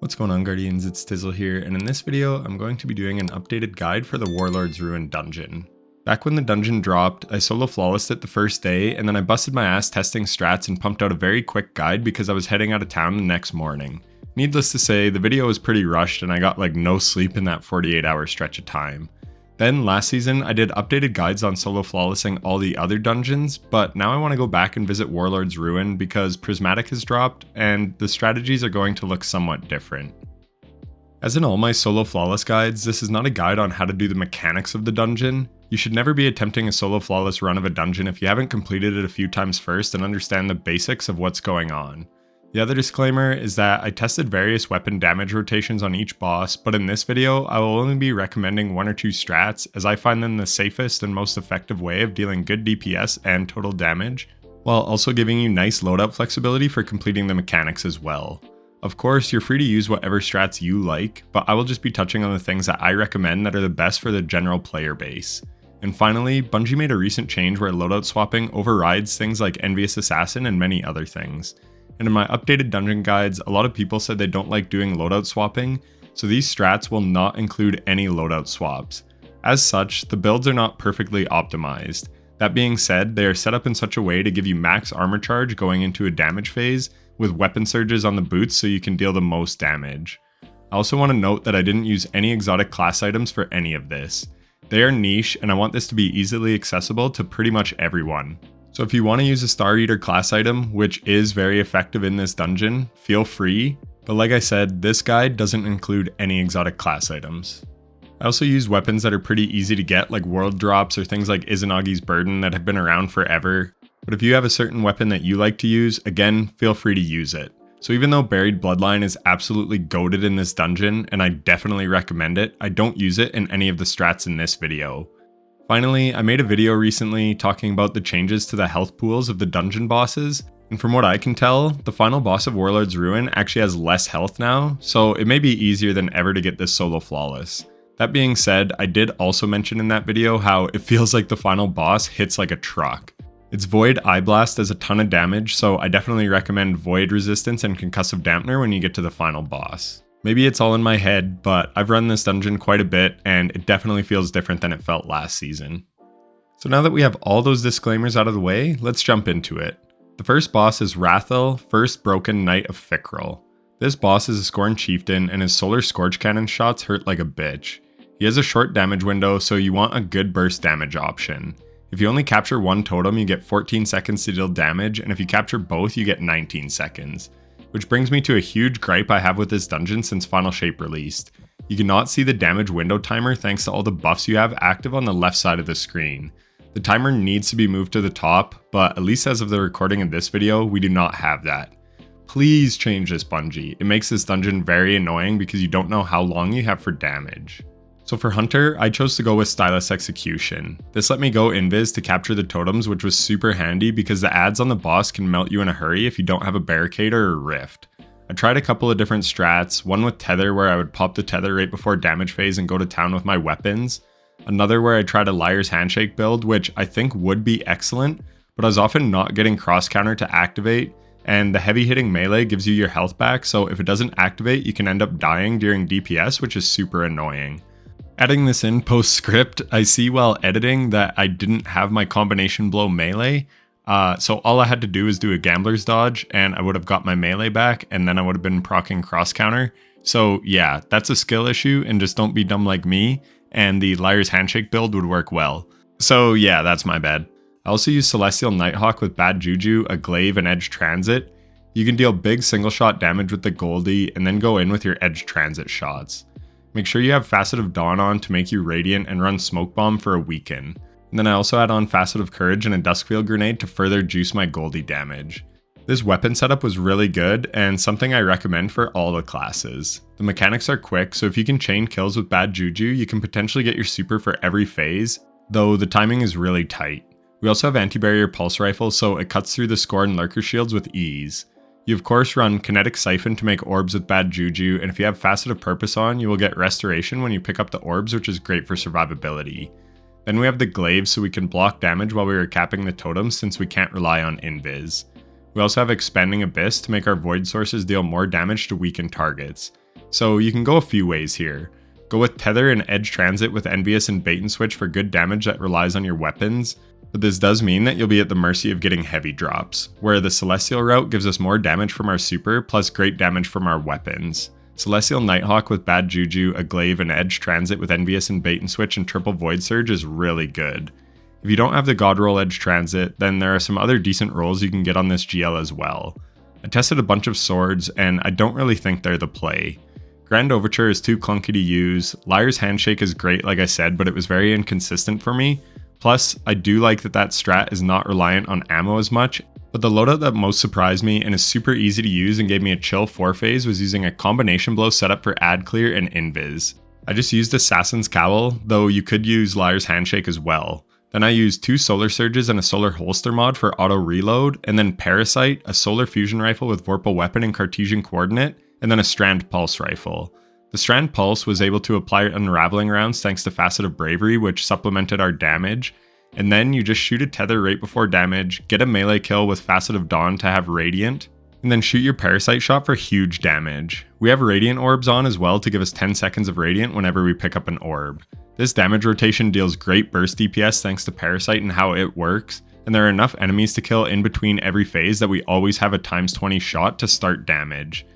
What's going on, Guardians? It's Tizzle here, and in this video I'm going to be doing an updated guide for the Warlord's Ruin dungeon. Back when the dungeon dropped, I solo flawlessed it the first day, and then I busted my ass testing strats and pumped out a very quick guide because I was heading out of town the next morning. Needless to say, the video was pretty rushed and I got like no sleep in that 48-hour stretch of time. Then last season I did updated guides on solo flawlessing all the other dungeons, but now I want to go back and visit Warlord's Ruin because Prismatic has dropped and the strategies are going to look somewhat different. As in all my solo flawless guides, this is not a guide on how to do the mechanics of the dungeon. You should never be attempting a solo flawless run of a dungeon if you haven't completed it a few times first and understand the basics of what's going on. The other disclaimer is that I tested various weapon damage rotations on each boss, but in this video I will only be recommending one or two strats as I find them the safest and most effective way of dealing good DPS and total damage, while also giving you nice loadout flexibility for completing the mechanics as well. Of course, you're free to use whatever strats you like, but I will just be touching on the things that I recommend that are the best for the general player base. And finally, Bungie made a recent change where loadout swapping overrides things like Envious Assassin and many other things. And in my updated dungeon guides, a lot of people said they don't like doing loadout swapping, so these strats will not include any loadout swaps. As such, the builds are not perfectly optimized. That being said, they are set up in such a way to give you max armor charge going into a damage phase, with weapon surges on the boots so you can deal the most damage. I also want to note that I didn't use any exotic class items for any of this. They are niche and I want this to be easily accessible to pretty much everyone. So if you want to use a Star Eater class item, which is very effective in this dungeon, feel free, but like I said, this guide doesn't include any exotic class items. I also use weapons that are pretty easy to get, like world drops or things like Izanagi's Burden that have been around forever. But if you have a certain weapon that you like to use, again, feel free to use it. So even though Buried Bloodline is absolutely goated in this dungeon, and I definitely recommend it, I don't use it in any of the strats in this video. Finally, I made a video recently talking about the changes to the health pools of the dungeon bosses, and from what I can tell, the final boss of Warlord's Ruin actually has less health now, so it may be easier than ever to get this solo flawless. That being said, I did also mention in that video how it feels like the final boss hits like a truck. Its Void Eye Blast does a ton of damage, so I definitely recommend Void Resistance and Concussive Dampener when you get to the final boss. Maybe it's all in my head, but I've run this dungeon quite a bit and it definitely feels different than it felt last season. So now that we have all those disclaimers out of the way, let's jump into it. The first boss is Rathel, First Broken Knight of Fikril. This boss is a Scorn Chieftain and his Solar Scorch Cannon shots hurt like a bitch. He has a short damage window, so you want a good burst damage option. If you only capture one totem, you get 14 seconds to deal damage, and if you capture both, you get 19 seconds. Which brings me to a huge gripe I have with this dungeon since Final Shape released. You cannot see the damage window timer thanks to all the buffs you have active on the left side of the screen. The timer needs to be moved to the top, but at least as of the recording of this video, we do not have that. Please change this, Bungie. It makes this dungeon very annoying because you don't know how long you have for damage. So for Hunter, I chose to go with Stylus Execution. This let me go invis to capture the totems, which was super handy because the ads on the boss can melt you in a hurry if you don't have a barricade or a rift. I tried a couple of different strats, one with Tether where I would pop the Tether right before damage phase and go to town with my weapons. Another where I tried a Liar's Handshake build, which I think would be excellent, but I was often not getting cross counter to activate, and the heavy hitting melee gives you your health back, so if it doesn't activate you can end up dying during DPS, which is super annoying. Adding this in post-script, I see while editing that I didn't have my combination blow melee, so all I had to do was do a gambler's dodge and I would have got my melee back and then I would have been proccing cross counter. So yeah, that's a skill issue and just don't be dumb like me, and the Liar's Handshake build would work well. So yeah, that's my bad. I also use Celestial Nighthawk with Bad Juju, a Glaive, and Edge Transit. You can deal big single shot damage with the Goldie and then go in with your Edge Transit shots. Make sure you have Facet of Dawn on to make you Radiant and run Smoke Bomb for a weaken. And then I also add on Facet of Courage and a Duskfield Grenade to further juice my Goldie damage. This weapon setup was really good and something I recommend for all the classes. The mechanics are quick, so if you can chain kills with Bad Juju, you can potentially get your super for every phase, though the timing is really tight. We also have Anti-Barrier Pulse Rifle, so it cuts through the Scorn Lurker shields with ease. You of course run Kinetic Siphon to make orbs with Bad Juju, and if you have Facet of Purpose on, you will get Restoration when you pick up the orbs, which is great for survivability. Then we have the Glaive so we can block damage while we are capping the totems since we can't rely on invis. We also have Expanding Abyss to make our void sources deal more damage to weakened targets. So you can go a few ways here. Go with Tether and Edge Transit with Envious and Bait and Switch for good damage that relies on your weapons, but this does mean that you'll be at the mercy of getting heavy drops, where the Celestial route gives us more damage from our super plus great damage from our weapons. Celestial Nighthawk with Bad Juju, a Glaive, and Edge Transit with Envious and Bait and Switch and Triple Void Surge is really good. If you don't have the God Roll Edge Transit, then there are some other decent rolls you can get on this GL as well. I tested a bunch of swords, and I don't really think they're the play. Grand Overture is too clunky to use, Liar's Handshake is great like I said, but it was very inconsistent for me. Plus, I do like that strat is not reliant on ammo as much, but the loadout that most surprised me and is super easy to use and gave me a chill 4-phase was using a combination blow setup for Ad Clear and Invis. I just used Assassin's Cowl, though you could use Liar's Handshake as well. Then I used 2 Solar Surges and a Solar Holster mod for auto reload, and then Parasite, a Solar Fusion Rifle with Vorpal Weapon and Cartesian Coordinate, and then a Strand Pulse Rifle. The Strand Pulse was able to apply unraveling rounds thanks to Facet of Bravery, which supplemented our damage, and then you just shoot a Tether right before damage, get a melee kill with Facet of Dawn to have Radiant, and then shoot your Parasite shot for huge damage. We have Radiant Orbs on as well to give us 10 seconds of Radiant whenever we pick up an orb. This damage rotation deals great burst DPS thanks to Parasite and how it works, and there are enough enemies to kill in between every phase that we always have a ×20 shot to start damage.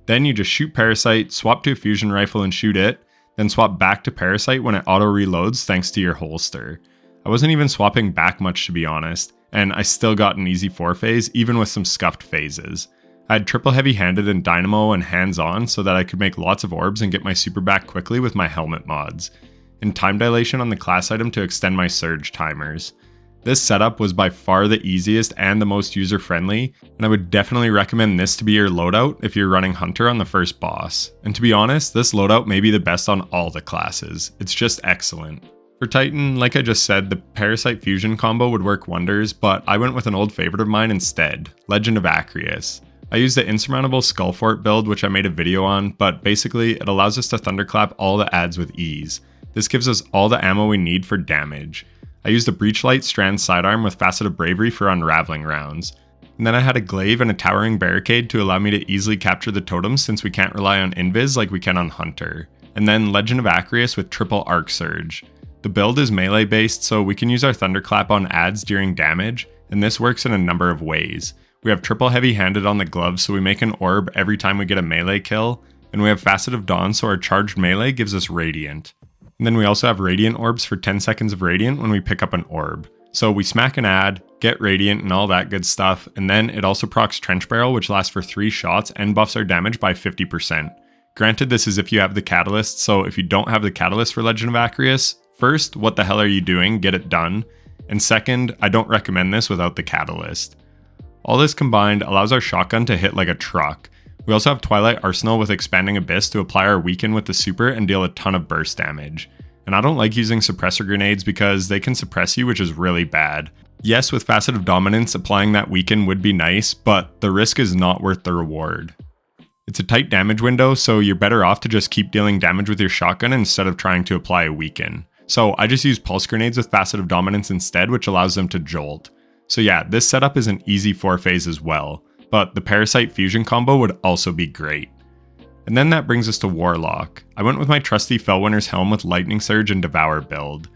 Then you just shoot Parasite, swap to a Fusion Rifle and shoot it, then swap back to Parasite when it auto reloads thanks to your holster. I wasn't even swapping back much to be honest, and I still got an easy 4-phase even with some scuffed phases. I had triple heavy-handed and dynamo and hands-on so that I could make lots of orbs and get my super back quickly with my helmet mods, and time dilation on the class item to extend my surge timers. This setup was by far the easiest and the most user-friendly, and I would definitely recommend this to be your loadout if you're running Hunter on the first boss. And to be honest, this loadout may be the best on all the classes. It's just excellent. For Titan, like I just said, the Parasite Fusion combo would work wonders, but I went with an old favorite of mine instead, Legend of Acreus. I used the Insurmountable Skullfort build, which I made a video on, but basically it allows us to thunderclap all the adds with ease. This gives us all the ammo we need for damage. I used a Breachlight Strand Sidearm with Facet of Bravery for unraveling rounds. And then I had a Glaive and a Towering Barricade to allow me to easily capture the totems since we can't rely on Invis like we can on Hunter. And then Legend of Acreus with triple Arc Surge. The build is melee based, so we can use our Thunderclap on adds during damage, and this works in a number of ways. We have triple heavy-handed on the gloves, so we make an orb every time we get a melee kill, and we have Facet of Dawn, so our charged melee gives us Radiant. And then we also have Radiant Orbs for 10 seconds of Radiant when we pick up an orb. So we smack an ad, get Radiant and all that good stuff, and then it also procs Trench Barrel, which lasts for 3 shots and buffs our damage by 50%. Granted, this is if you have the Catalyst, so if you don't have the Catalyst for Legend of Acreus, first, what the hell are you doing? Get it done. And second, I don't recommend this without the Catalyst. All this combined allows our shotgun to hit like a truck. We also have Twilight Arsenal with Expanding Abyss to apply our weaken with the super and deal a ton of burst damage. And I don't like using suppressor grenades because they can suppress you, which is really bad. Yes, with Facet of Dominance, applying that weaken would be nice, but the risk is not worth the reward. It's a tight damage window, so you're better off to just keep dealing damage with your shotgun instead of trying to apply a weaken. So I just use pulse grenades with Facet of Dominance instead, which allows them to jolt. So yeah, this setup is an easy 4-phase as well, but the Parasite Fusion combo would also be great. And then that brings us to Warlock. I went with my trusty Fellwinter's Helm with Lightning Surge and Devour build.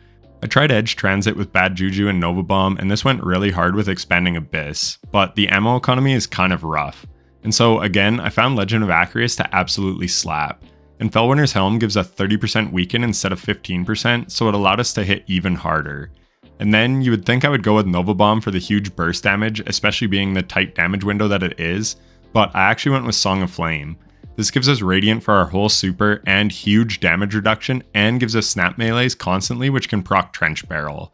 I tried Edge Transit with Bad Juju and Nova Bomb, and this went really hard with Expanding Abyss, but the ammo economy is kind of rough. And so again, I found Legend of Acreus to absolutely slap. And Fellwinter's Helm gives a 30% weaken instead of 15%, so it allowed us to hit even harder. And then you would think I would go with Nova Bomb for the huge burst damage, especially being the tight damage window that it is, but I actually went with Song of Flame. This gives us Radiant for our whole super and huge damage reduction, and gives us snap melees constantly, which can proc Trench Barrel.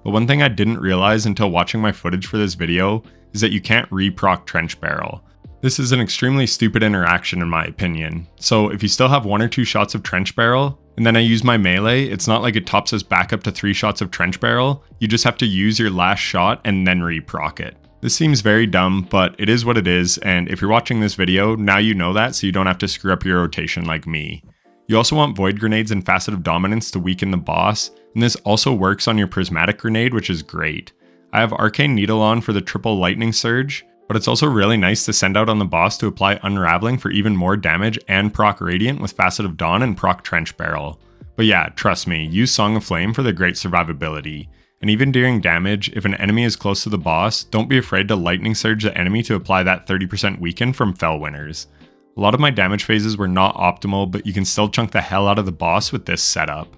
But one thing I didn't realize until watching my footage for this video is that you can't re-proc Trench Barrel. This is an extremely stupid interaction in my opinion. So if you still have 1 or 2 shots of Trench Barrel, and then I use my melee, it's not like it tops us back up to 3 shots of Trench Barrel, you just have to use your last shot and then re-proc it. This seems very dumb, but it is what it is, and if you're watching this video, now you know that so you don't have to screw up your rotation like me. You also want Void Grenades and Facet of Dominance to weaken the boss, and this also works on your Prismatic Grenade, which is great. I have Arcane Needle on for the triple Lightning Surge, But it's also really nice to send out on the boss to apply Unraveling for even more damage and proc Radiant with Facet of Dawn and proc Trench Barrel. But yeah, trust me, use Song of Flame for the great survivability. And even during damage, if an enemy is close to the boss, don't be afraid to Lightning Surge the enemy to apply that 30% weaken from Fell Winners. A lot of my damage phases were not optimal, but you can still chunk the hell out of the boss with this setup.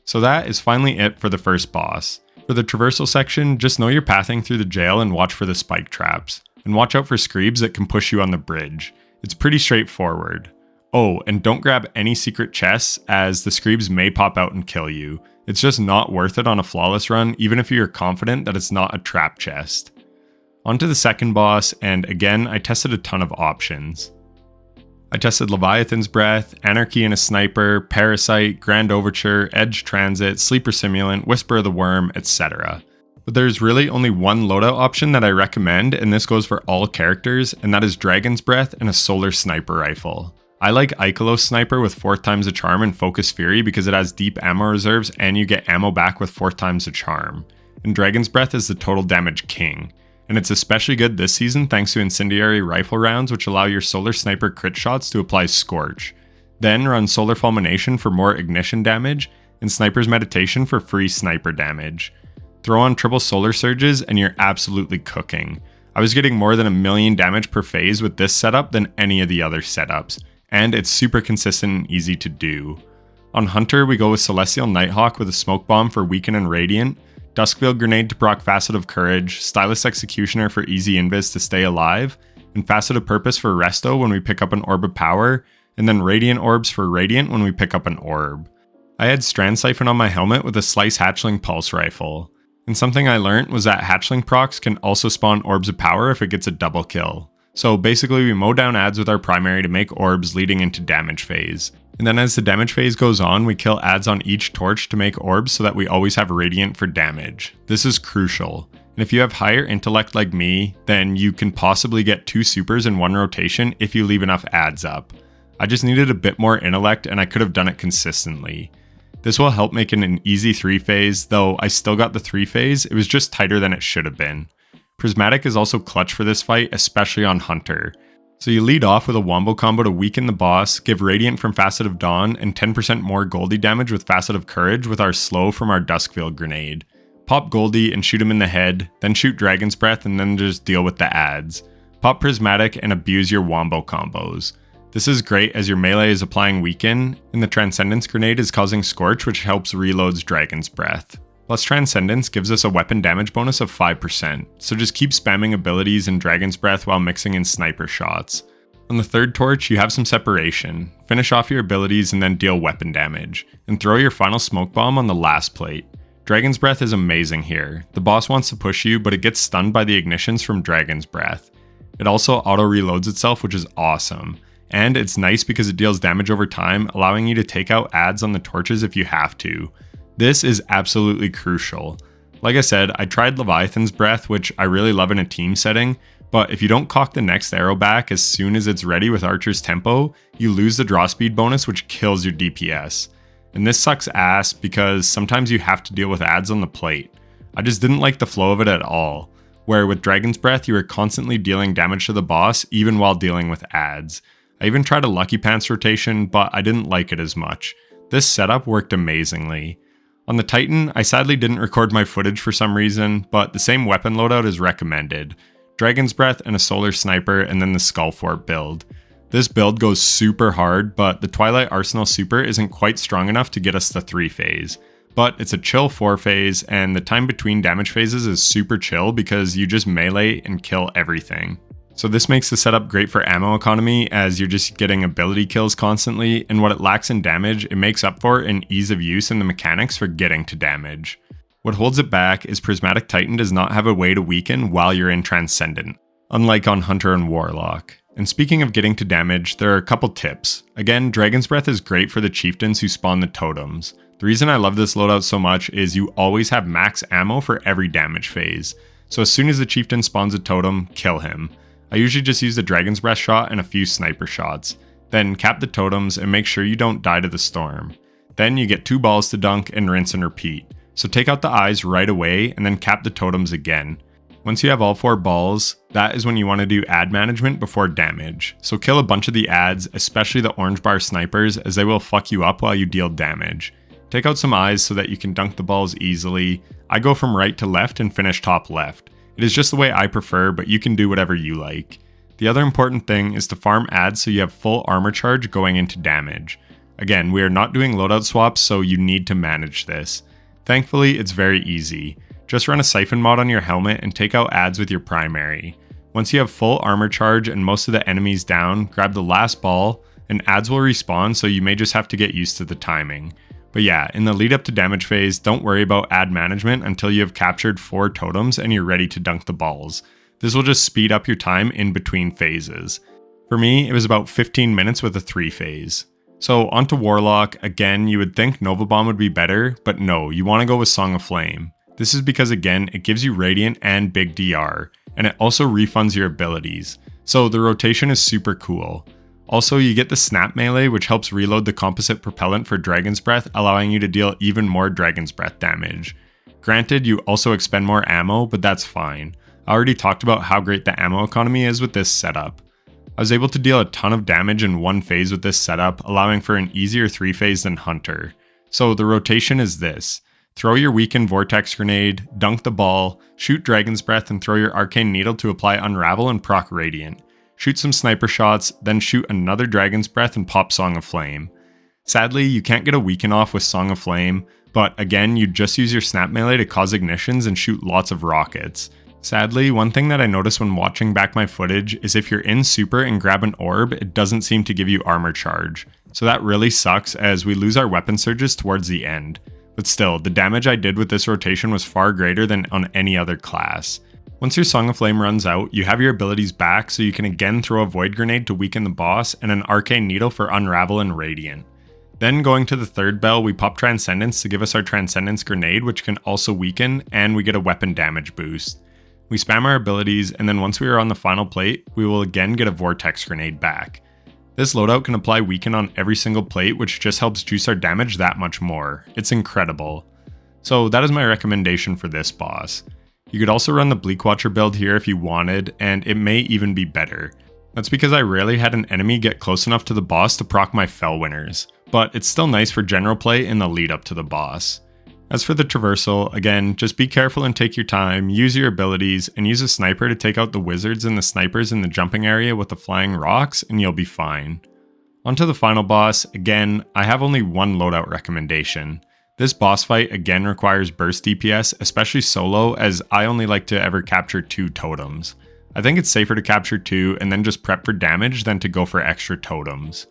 So that is finally it for the first boss. For the traversal section, just know you're pathing through the jail and watch for the spike traps. And watch out for Screebs that can push you on the bridge. It's pretty straightforward. Oh, and don't grab any secret chests, as the Screebs may pop out and kill you. It's just not worth it on a flawless run, even if you're confident that it's not a trap chest. On to the second boss, and again, I tested a ton of options. I tested Leviathan's Breath, Anarchy and a Sniper, Parasite, Grand Overture, Edge Transit, Sleeper Simulant, Whisper of the Worm, etc. But there's really only one loadout option that I recommend, and this goes for all characters, and that is Dragon's Breath and a Solar Sniper Rifle. I like Ikelos Sniper with 4th times the charm and Focus Fury because it has deep ammo reserves and you get ammo back with 4th times the charm. And Dragon's Breath is the total damage king. And it's especially good this season thanks to Incendiary Rifle rounds which allow your Solar Sniper crit shots to apply Scorch. Then run Solar Fulmination for more ignition damage, and Sniper's Meditation for free sniper damage. Throw on triple Solar Surges and you're absolutely cooking. I was getting more than 1,000,000 damage per phase with this setup than any of the other setups. And it's super consistent and easy to do. On Hunter, we go with Celestial Nighthawk with a Smoke Bomb for Weaken and Radiant, Duskfield Grenade to proc Facet of Courage, Stylus Executioner for easy invis to stay alive, and Facet of Purpose for Resto when we pick up an Orb of Power, and then Radiant Orbs for Radiant when we pick up an Orb. I had Strand Siphon on my helmet with a Slice Hatchling Pulse Rifle. And something I learned was that Hatchling procs can also spawn Orbs of Power if it gets a double kill. So basically we mow down adds with our primary to make orbs leading into damage phase. And then as the damage phase goes on, we kill adds on each torch to make orbs so that we always have radiant for damage. This is crucial. And if you have higher intellect like me, then you can possibly get 2 supers in one rotation if you leave enough adds up. I just needed a bit more intellect and I could have done it consistently. This will help make it an easy 3 phase, though I still got the 3 phase, it was just tighter than it should have been. Prismatic is also clutch for this fight, especially on Hunter. So you lead off with a wombo combo to weaken the boss, give Radiant from Facet of Dawn, and 10% more Goldie damage with Facet of Courage with our slow from our Duskfield Grenade. Pop Goldie and shoot him in the head, then shoot Dragon's Breath and then just deal with the adds. Pop Prismatic and abuse your wombo combos. This is great as your melee is applying Weaken, and the Transcendence Grenade is causing Scorch which helps reloads Dragon's Breath. Plus Transcendence gives us a weapon damage bonus of 5%, so just keep spamming abilities in Dragon's Breath while mixing in sniper shots. On the third torch, you have some separation. Finish off your abilities and then deal weapon damage, and throw your final smoke bomb on the last plate. Dragon's Breath is amazing here. The boss wants to push you, but it gets stunned by the ignitions from Dragon's Breath. It also auto-reloads itself, which is awesome. And it's nice because it deals damage over time, allowing you to take out adds on the torches if you have to. This is absolutely crucial. Like I said, I tried Leviathan's Breath, which I really love in a team setting, but if you don't cock the next arrow back as soon as it's ready with Archer's Tempo, you lose the draw speed bonus which kills your DPS. And this sucks ass because sometimes you have to deal with adds on the plate. I just didn't like the flow of it at all, where with Dragon's Breath you were constantly dealing damage to the boss even while dealing with adds. I even tried a Lucky Pants rotation, but I didn't like it as much. This setup worked amazingly. On the Titan, I sadly didn't record my footage for some reason, but the same weapon loadout is recommended. Dragon's Breath and a Solar Sniper and then the Skullfort build. This build goes super hard, but the Twilight Arsenal Super isn't quite strong enough to get us the 3 phase. But it's a chill 4 phase, and the time between damage phases is super chill because you just melee and kill everything. So this makes the setup great for ammo economy as you're just getting ability kills constantly, and what it lacks in damage, it makes up for in ease of use and the mechanics for getting to damage. What holds it back is Prismatic Titan does not have a way to weaken while you're in Transcendent, unlike on Hunter and Warlock. And speaking of getting to damage, there are a couple tips. Again, Dragon's Breath is great for the chieftains who spawn the totems. The reason I love this loadout so much is you always have max ammo for every damage phase. So as soon as the chieftain spawns a totem, kill him. I usually just use the Dragon's Breath shot and a few sniper shots. Then cap the totems and make sure you don't die to the storm. Then you get 2 balls to dunk and rinse and repeat. So take out the eyes right away and then cap the totems again. Once you have all 4 balls, that is when you want to do ad management before damage. So kill a bunch of the ads, especially the orange bar snipers, as they will fuck you up while you deal damage. Take out some eyes so that you can dunk the balls easily. I go from right to left and finish top left. It is just the way I prefer, but you can do whatever you like. The other important thing is to farm ads so you have full armor charge going into damage. Again, we are not doing loadout swaps, so you need to manage this. Thankfully, it's very easy. Just run a siphon mod on your helmet and take out ads with your primary. Once you have full armor charge and most of the enemies down, grab the last ball, and ads will respawn, so you may just have to get used to the timing. But yeah, in the lead up to damage phase, don't worry about ad management until you have captured 4 totems and you're ready to dunk the balls. This will just speed up your time in between phases. For me, it was about 15 minutes with a 3 phase. So onto Warlock, again, you would think Nova Bomb would be better, but no, you want to go with Song of Flame. This is because again, it gives you Radiant and big DR, and it also refunds your abilities. So the rotation is super cool. Also, you get the Snap Melee, which helps reload the composite propellant for Dragon's Breath, allowing you to deal even more Dragon's Breath damage. Granted, you also expend more ammo, but that's fine. I already talked about how great the ammo economy is with this setup. I was able to deal a ton of damage in 1 phase with this setup, allowing for an easier 3 phase than Hunter. So the rotation is this. Throw your weakened Vortex Grenade, dunk the ball, shoot Dragon's Breath and throw your Arcane Needle to apply Unravel and proc Radiant. Shoot some sniper shots, then shoot another Dragon's Breath and pop Song of Flame. Sadly, you can't get a weaken off with Song of Flame, but again, you just use your Snap Melee to cause ignitions and shoot lots of rockets. Sadly, one thing that I noticed when watching back my footage is if you're in super and grab an orb, it doesn't seem to give you armor charge. So that really sucks as we lose our weapon surges towards the end. But still, the damage I did with this rotation was far greater than on any other class. Once your Song of Flame runs out, you have your abilities back so you can again throw a Void Grenade to weaken the boss and an Arcane Needle for Unravel and Radiant. Then going to the 3rd bell, we pop Transcendence to give us our Transcendence Grenade, which can also weaken, and we get a weapon damage boost. We spam our abilities, and then once we are on the final plate, we will again get a Vortex Grenade back. This loadout can apply weaken on every single plate, which just helps juice our damage that much more. It's incredible. So that is my recommendation for this boss. You could also run the Bleak Watcher build here if you wanted, and it may even be better. That's because I rarely had an enemy get close enough to the boss to proc my Fell Winners, but it's still nice for general play in the lead up to the boss. As for the traversal, again, just be careful and take your time, use your abilities, and use a sniper to take out the wizards and the snipers in the jumping area with the flying rocks, and you'll be fine. Onto the final boss, again, I have only one loadout recommendation. This boss fight again requires burst DPS, especially solo, as I only like to ever capture 2 totems. I think it's safer to capture 2 and then just prep for damage than to go for extra totems.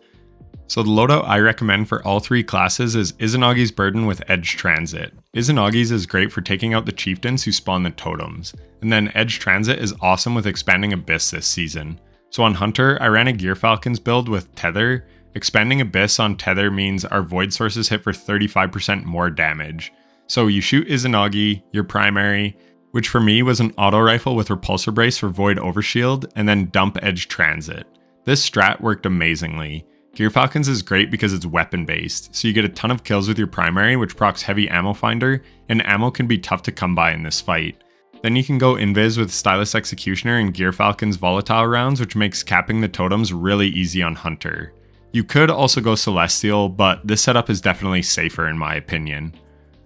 So the loadout I recommend for all 3 classes is Izanagi's Burden with Edge Transit. Izanagi's is great for taking out the chieftains who spawn the totems, and then Edge Transit is awesome with expanding Abyss this season. So on Hunter, I ran a Gear Falcons build with Tether. Expanding Abyss on Tether means our Void sources hit for 35% more damage. So you shoot Izanagi, your primary, which for me was an auto rifle with Repulsor Brace for Void Overshield, and then dump Edge Transit. This strat worked amazingly. Gear Falcons is great because it's weapon based, so you get a ton of kills with your primary, which procs Heavy Ammo Finder, and ammo can be tough to come by in this fight. Then you can go Invis with Stylus Executioner and Gear Falcon's Volatile rounds, which makes capping the totems really easy on Hunter. You could also go Celestial, but this setup is definitely safer in my opinion.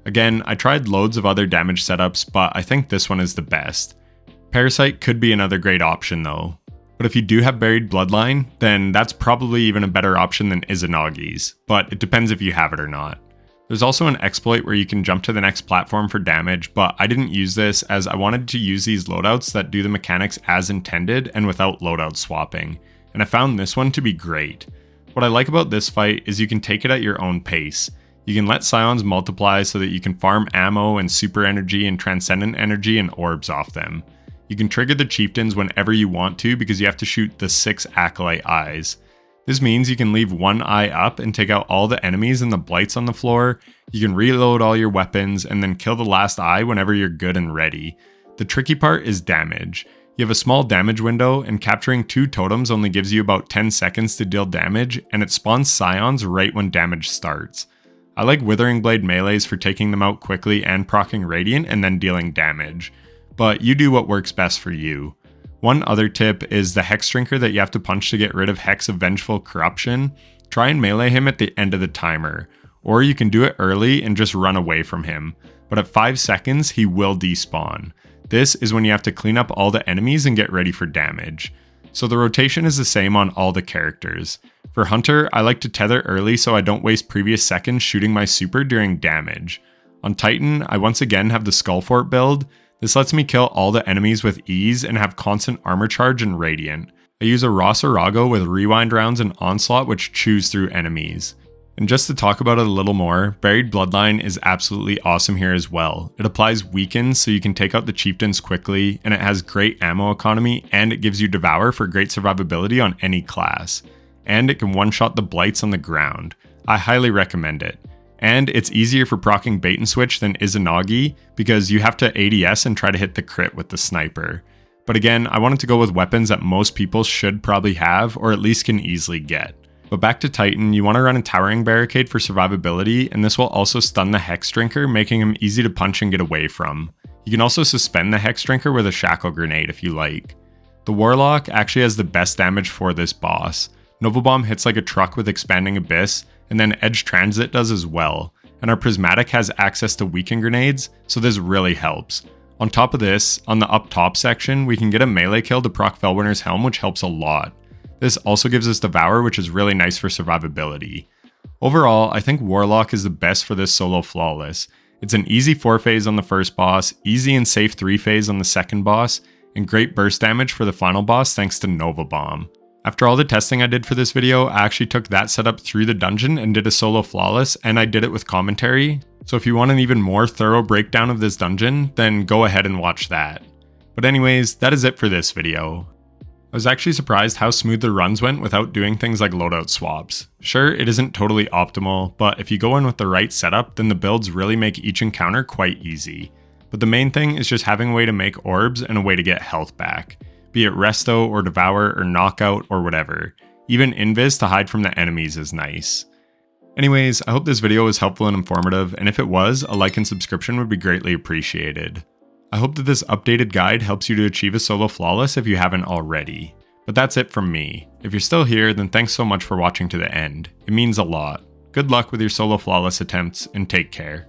Again, I tried loads of other damage setups, but I think this one is the best. Parasite could be another great option though. But if you do have Buried Bloodline, then that's probably even a better option than Izanagi's, but it depends if you have it or not. There's also an exploit where you can jump to the next platform for damage, but I didn't use this as I wanted to use these loadouts that do the mechanics as intended and without loadout swapping, and I found this one to be great. What I like about this fight is you can take it at your own pace. You can let Scions multiply so that you can farm ammo and super energy and transcendent energy and orbs off them. You can trigger the chieftains whenever you want to because you have to shoot the 6 Acolyte eyes. This means you can leave one eye up and take out all the enemies and the blights on the floor. You can reload all your weapons and then kill the last eye whenever you're good and ready. The tricky part is damage. You have a small damage window, and capturing 2 totems only gives you about 10 seconds to deal damage, and it spawns Scions right when damage starts. I like Withering Blade melees for taking them out quickly and proccing Radiant and then dealing damage. but you do what works best for you. One other tip is the Hex Drinker that you have to punch to get rid of Hex of Vengeful Corruption. Try and melee him at the end of the timer, or you can do it early and just run away from him, but at 5 seconds he will despawn. This is when you have to clean up all the enemies and get ready for damage. So the rotation is the same on all the characters. For Hunter, I like to tether early so I don't waste previous seconds shooting my super during damage. On Titan, I once again have the Skullfort build. This lets me kill all the enemies with ease and have constant armor charge and radiant. I use a Raw Sarago with rewind rounds and onslaught which chews through enemies. And just to talk about it a little more, Buried Bloodline is absolutely awesome here as well. It applies weakens so you can take out the chieftains quickly, and it has great ammo economy, and it gives you Devour for great survivability on any class. And it can one-shot the blights on the ground. I highly recommend it. And it's easier for proccing bait and switch than Izanagi because you have to ADS and try to hit the crit with the sniper. But again, I wanted to go with weapons that most people should probably have or at least can easily get. But back to Titan, you want to run a Towering Barricade for survivability, and this will also stun the Hex Drinker, making him easy to punch and get away from. You can also suspend the Hex Drinker with a Shackle Grenade if you like. The Warlock actually has the best damage for this boss. Nova Bomb hits like a truck with Expanding Abyss, and then Edge Transit does as well, and our Prismatic has access to Weaken Grenades, so this really helps. On top of this, on the up top section, we can get a melee kill to proc Felwinter's Helm, which helps a lot. This also gives us Devour, which is really nice for survivability. Overall, I think Warlock is the best for this solo flawless. It's an easy 4 phase on the first boss, easy and safe 3 phase on the second boss, and great burst damage for the final boss thanks to Nova Bomb. After all the testing I did for this video, I actually took that setup through the dungeon and did a solo flawless, and I did it with commentary. So if you want an even more thorough breakdown of this dungeon, then go ahead and watch that. But anyways, that is it for this video. I was actually surprised how smooth the runs went without doing things like loadout swaps. Sure, it isn't totally optimal, but if you go in with the right setup, then the builds really make each encounter quite easy. But the main thing is just having a way to make orbs and a way to get health back. Be it Resto or Devour or Knockout or whatever. Even Invis to hide from the enemies is nice. Anyways, I hope this video was helpful and informative, and if it was, a like and subscription would be greatly appreciated. I hope that this updated guide helps you to achieve a solo flawless if you haven't already. But that's it from me. If you're still here, then thanks so much for watching to the end. It means a lot. Good luck with your solo flawless attempts, and take care.